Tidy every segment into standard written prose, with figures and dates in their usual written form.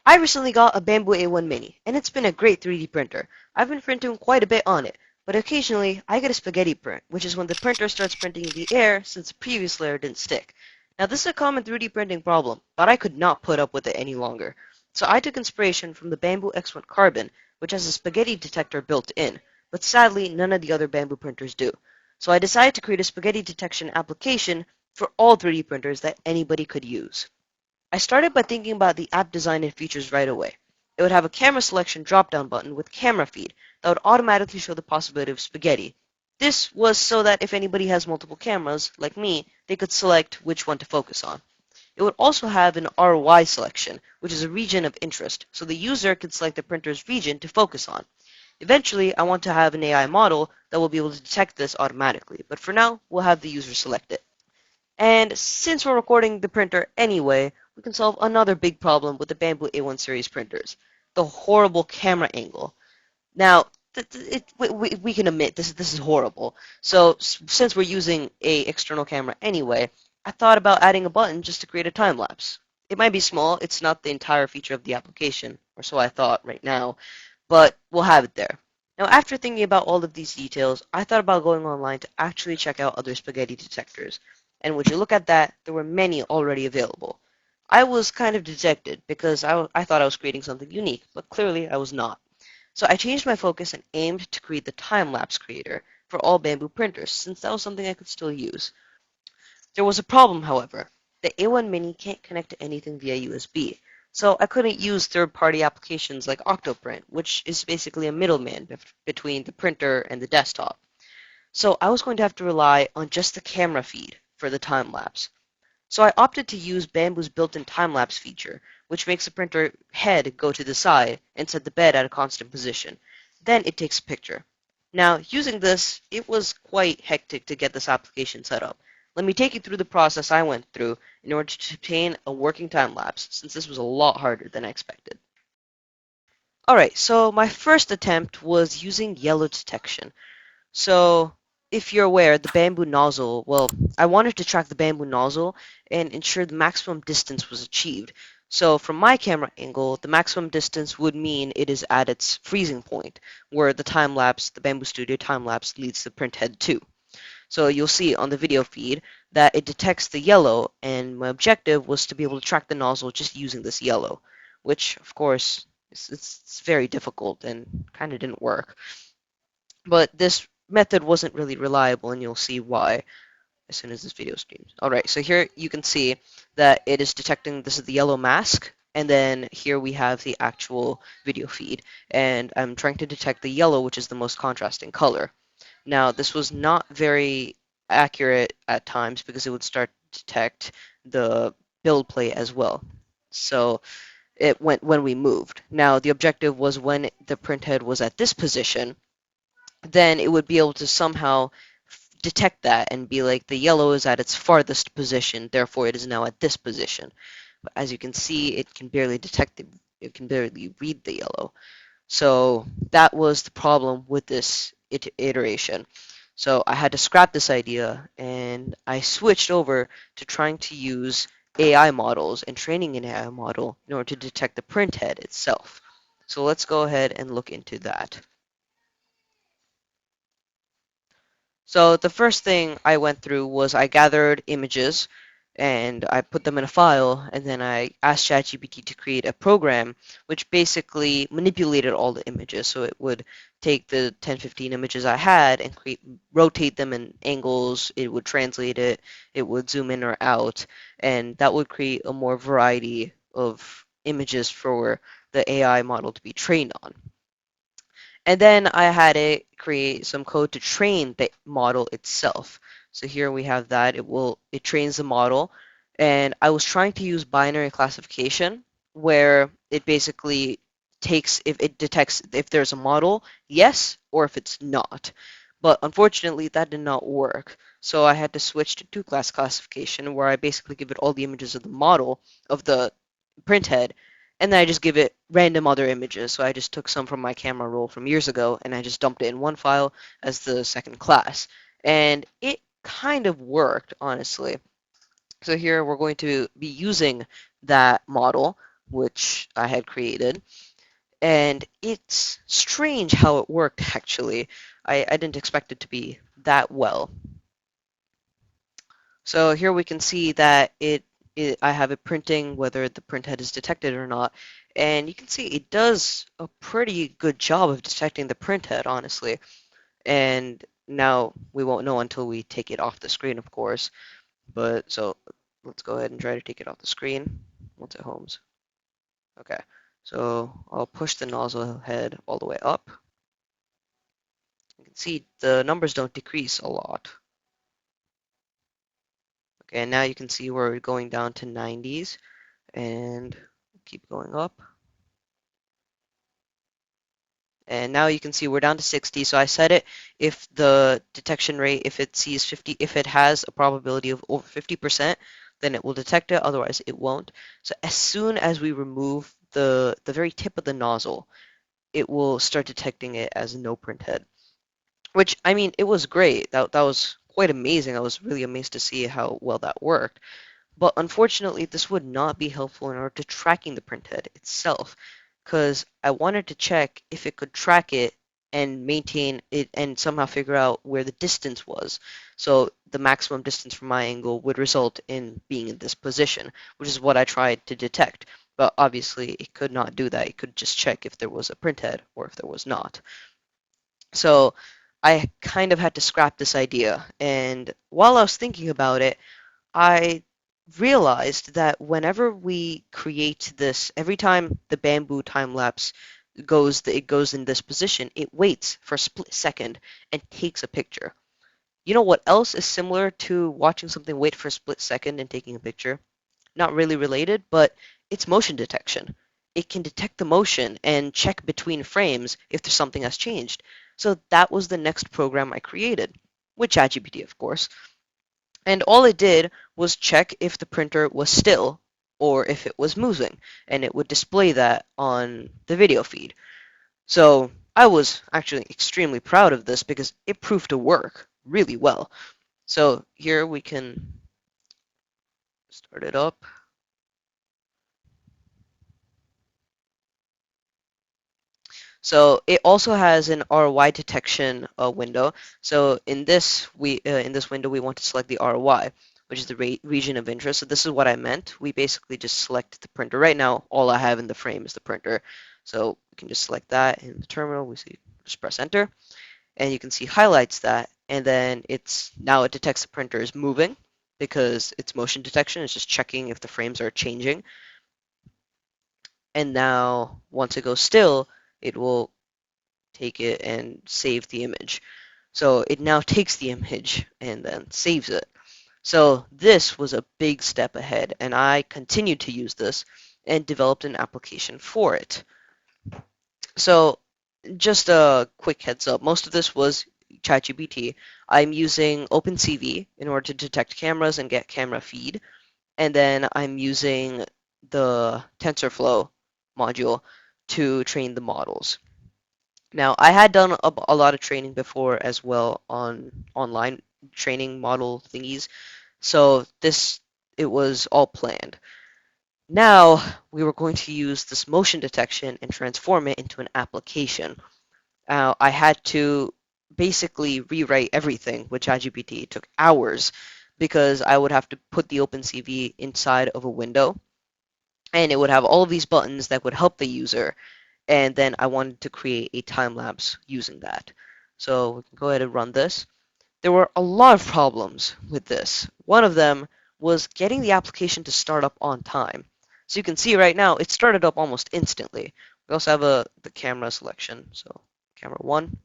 I recently got a Bambu A1 Mini, and it's been a great 3D printer. I've been printing quite a bit on it, but occasionally I get a spaghetti print, which is when the printer starts printing in the air since the previous layer didn't stick. Now this is a common 3D printing problem, but I could not put up with it any longer. So I took inspiration from the Bambu X1 Carbon, which has a spaghetti detector built in, but sadly none of the other Bambu printers do. So I decided to create a spaghetti detection application for all 3D printers that anybody could use. I started by thinking about the app design and features right away. It would have a camera selection drop-down button with camera feed that would automatically show the possibility of spaghetti. This was so that if anybody has multiple cameras, like me, they could select which one to focus on. It would also have an ROI selection, which is a region of interest, so the user could select the printer's region to focus on. Eventually, I want to have an AI model that will be able to detect this automatically, but for now, we'll have the user select it. And since we're recording the printer anyway, we can solve another big problem with the Bambu A1 series printers, the horrible camera angle. Now, we can admit this is horrible. So since we're using a external camera anyway, I thought about adding a button just to create a time lapse. It might be small, it's not the entire feature of the application, or so I thought right now, but we'll have it there. Now, after thinking about all of these details, I thought about going online to actually check out other spaghetti detectors. And when you look at that, there were many already available. I was kind of dejected because I thought I was creating something unique, but clearly I was not. So I changed my focus and aimed to create the time-lapse creator for all Bambu printers, since that was something I could still use. There was a problem, however. The A1 Mini can't connect to anything via USB, so I couldn't use third-party applications like Octoprint, which is basically a middleman between the printer and the desktop. So I was going to have to rely on just the camera feed for the time-lapse. So I opted to use Bambu's built-in time-lapse feature, which makes the printer head go to the side and set the bed at a constant position. Then it takes a picture. Now, using this, it was quite hectic to get this application set up. Let me take you through the process I went through in order to obtain a working time-lapse, since this was a lot harder than I expected. Alright, so my first attempt was using yellow detection. So, if you're aware, the bamboo nozzle, well, I wanted to track the bamboo nozzle and ensure the maximum distance was achieved. So, from my camera angle, the maximum distance would mean it is at its freezing point, where the time lapse, the Bamboo Studio time lapse, leads the print head to. So, you'll see on the video feed that it detects the yellow, and my objective was to be able to track the nozzle just using this yellow, which, of course, it's very difficult and kind of didn't work. But this method wasn't really reliable, and you'll see why as soon as this video streams. Alright, so here you can see that it is detecting this is the yellow mask, and then here we have the actual video feed, and I'm trying to detect the yellow, which is the most contrasting color. Now, this was not very accurate at times because it would start to detect the build plate as well. So it went when we moved. Now, the objective was when the printhead was at this position, then it would be able to somehow detect that and be like the yellow is at its farthest position, therefore it is now at this position. But as you can see, it can barely detect it can barely read the yellow. So that was the problem with this iteration. So I had to scrap this idea and I switched over to trying to use AI models and training an AI model in order to detect the printhead itself. So let's go ahead and look into that. So the first thing I went through was I gathered images and I put them in a file, and then I asked ChatGPT to create a program which basically manipulated all the images. So it would take the 10, 15 images I had and rotate them in angles, it would translate it, it would zoom in or out, and that would create a more variety of images for the AI model to be trained on. And then I had it create some code to train the model itself. So here we have that. It trains the model, and I was trying to use binary classification where it basically takes if it detects if there's a model, yes, or if it's not. But unfortunately, that did not work. So I had to switch to two-class classification where I basically give it all the images of the model of the printhead, and then I just give it random other images. So I just took some from my camera roll from years ago, and I just dumped it in one file as the second class. And it kind of worked, honestly. So here we're going to be using that model, which I had created, and it's strange how it worked actually. I didn't expect it to be that well. So here we can see that I have it printing whether the printhead is detected or not, and you can see it does a pretty good job of detecting the printhead, honestly. And now we won't know until we take it off the screen, of course. But so let's go ahead and try to take it off the screen once it homes. Okay, so I'll push the nozzle head all the way up. You can see the numbers don't decrease a lot. Okay, and now you can see we're going down to 90s and keep going up. And now you can see we're down to 60. So I set it if the detection rate, if it sees 50, if it has a probability of over 50%, then it will detect it. Otherwise, it won't. So as soon as we remove the very tip of the nozzle, it will start detecting it as no printhead. Which, I mean, it was great. That was quite amazing. I was really amazed to see how well that worked. But unfortunately, this would not be helpful in order to tracking the printhead itself, because I wanted to check if it could track it and maintain it and somehow figure out where the distance was. So the maximum distance from my angle would result in being in this position, which is what I tried to detect. But obviously, it could not do that. It could just check if there was a printhead or if there was not. So I kind of had to scrap this idea. And while I was thinking about it, I realized that whenever we create this, every time the bamboo time lapse it goes in this position, it waits for a split second and takes a picture. You know what else is similar to watching something wait for a split second and taking a picture? Not really related, but it's motion detection. It can detect the motion and check between frames if there's something has changed. So that was the next program I created, with ChatGPT, of course. And all it did was check if the printer was still or if it was moving, and it would display that on the video feed. So I was actually extremely proud of this because it proved to work really well. So here we can start it up. So it also has an ROI detection window. So in this window we want to select the ROI, which is the region of interest. So this is what I meant. We basically just select the printer. Right now, all I have in the frame is the printer. So we can just select that in the terminal. We see just press enter, and you can see highlights that, and then now it detects the printer is moving because it's motion detection. It's just checking if the frames are changing. And now once it goes still, it will take it and save the image. So it now takes the image and then saves it. So this was a big step ahead, and I continued to use this and developed an application for it. So just a quick heads up, most of this was ChatGPT. I'm using OpenCV in order to detect cameras and get camera feed, and then I'm using the TensorFlow module to train the models. Now, I had done a lot of training before as well on online training model thingies, so it was all planned. Now, we were going to use this motion detection and transform it into an application. I had to basically rewrite everything with ChatGPT. It took hours because I would have to put the OpenCV inside of a window, and it would have all of these buttons that would help the user, and then I wanted to create a time lapse using that. So we can go ahead and run this. There were a lot of problems with this. One of them was getting the application to start up on time. So you can see right now it started up almost instantly. We also have the camera selection, so camera 1.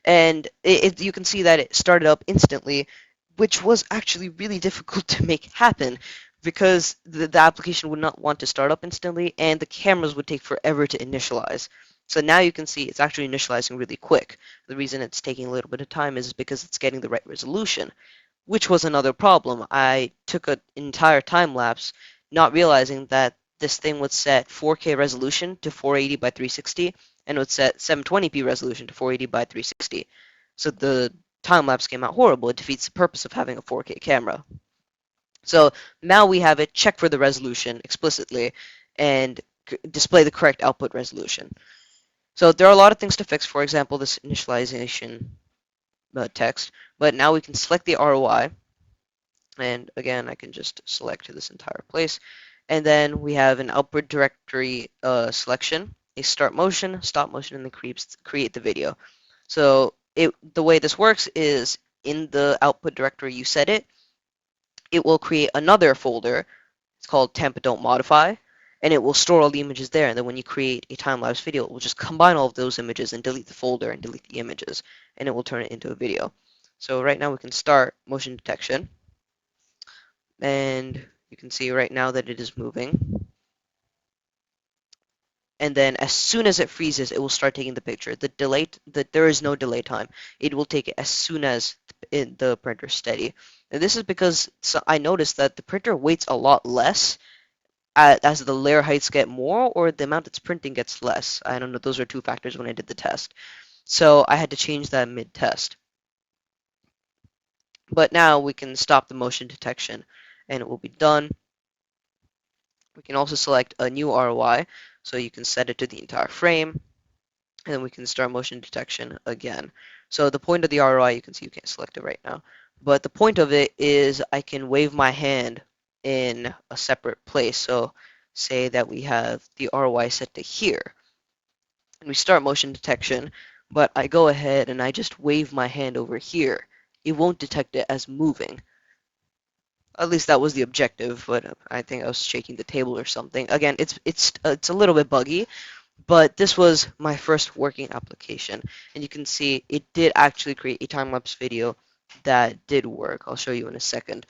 And you can see that it started up instantly, which was actually really difficult to make happen because the application would not want to start up instantly and the cameras would take forever to initialize. So now you can see it's actually initializing really quick. The reason it's taking a little bit of time is because it's getting the right resolution, which was another problem. I took an entire time lapse not realizing that this thing would set 4K resolution to 480 by 360 and would set 720p resolution to 480 by 360. So the time lapse came out horrible. It defeats the purpose of having a 4K camera. So now we have it check for the resolution explicitly, and display the correct output resolution. So there are a lot of things to fix, for example, this initialization text, but now we can select the ROI, and again, I can just select this entire place, and then we have an output directory selection, a start motion, stop motion, and then create the video. So the way this works is in the output directory you set it, it will create another folder. It's called Tampa Don't Modify, and it will store all the images there. And then when you create a time-lapse video, it will just combine all of those images and delete the folder and delete the images, and it will turn it into a video. So right now we can start motion detection, and you can see right now that it is moving. And then as soon as it freezes, it will start taking the picture. There is no delay time. It will take it as soon as the printer is steady. And this is because I noticed that the printer waits a lot less as the layer heights get more, or the amount it's printing gets less. I don't know. Those are two factors when I did the test. So I had to change that mid-test. But now we can stop the motion detection, and it will be done. We can also select a new ROI, so you can set it to the entire frame, and then we can start motion detection again. So the point of the ROI, you can see you can't select it right now, but the point of it is I can wave my hand in a separate place. So say that we have the ROI set to here, and we start motion detection, but I go ahead and I just wave my hand over here. It won't detect it as moving. At least that was the objective, but I think I was shaking the table or something. Again, it's a little bit buggy, but this was my first working application, and you can see it did actually create a time-lapse video that did work. I'll show you in a second.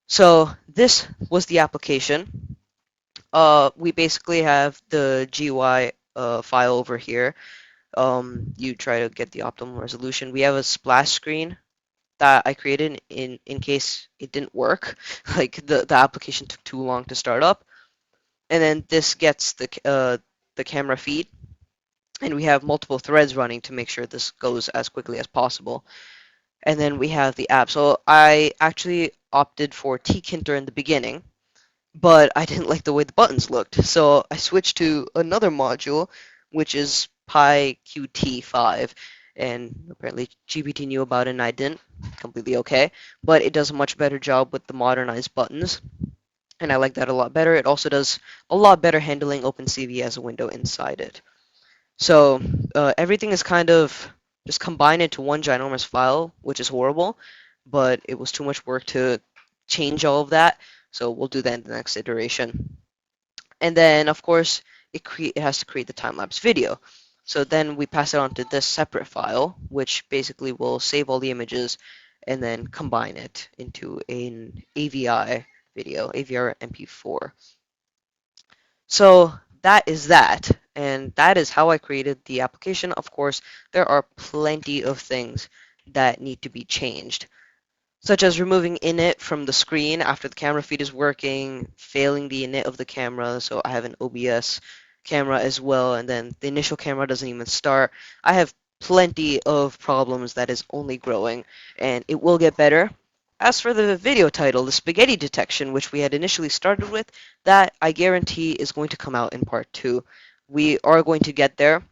So this was the application. We basically have the GUI file over here. You try to get the optimal resolution. We have a splash screen that I created in case it didn't work, like the application took too long to start up. And then this gets the camera feed, and we have multiple threads running to make sure this goes as quickly as possible. And then we have the app. So I actually opted for tkinter in the beginning, but I didn't like the way the buttons looked. So I switched to another module, which is PyQt5. And apparently GPT knew about it and I didn't. Completely okay. But it does a much better job with the modernized buttons. And I like that a lot better. It also does a lot better handling OpenCV as a window inside it. So everything is kind of just combined into one ginormous file, which is horrible, but it was too much work to change all of that. So we'll do that in the next iteration. And then, of course, it has to create the time-lapse video. So then we pass it on to this separate file, which basically will save all the images and then combine it into an AVI video, AVR MP4. So that is that, and that is how I created the application. Of course, there are plenty of things that need to be changed, such as removing init from the screen after the camera feed is working, failing the init of the camera, so I have an OBS camera as well, and then the initial camera doesn't even start. I have plenty of problems that is only growing, and it will get better. As for the video title, the spaghetti detection, which we had initially started with, that I guarantee is going to come out in part 2. We are going to get there.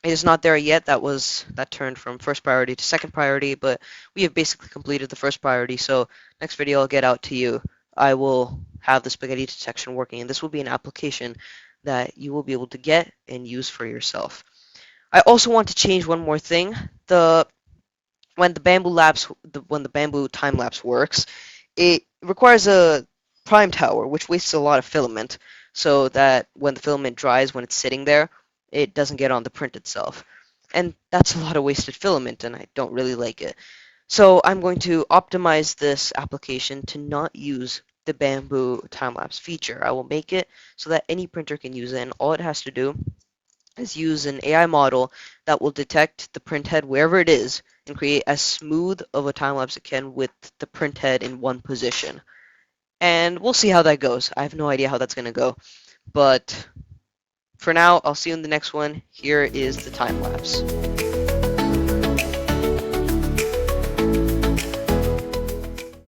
It is not there yet. That turned from first priority to second priority, but we have basically completed the first priority, so next video I'll get out to you. I will have the spaghetti detection working, and this will be an application that you will be able to get and use for yourself. I also want to change one more thing. When the Bambu time lapse works, it requires a prime tower, which wastes a lot of filament, so that when the filament dries, when it's sitting there, it doesn't get on the print itself. And that's a lot of wasted filament, and I don't really like it. So I'm going to optimize this application to not use the Bambu time-lapse feature. I will make it so that any printer can use it, and all it has to do is use an AI model that will detect the print head wherever it is and create as smooth of a time-lapse it can with the print head in one position. And we'll see how that goes. I have no idea how that's going to go. But for now, I'll see you in the next one. Here is the time-lapse.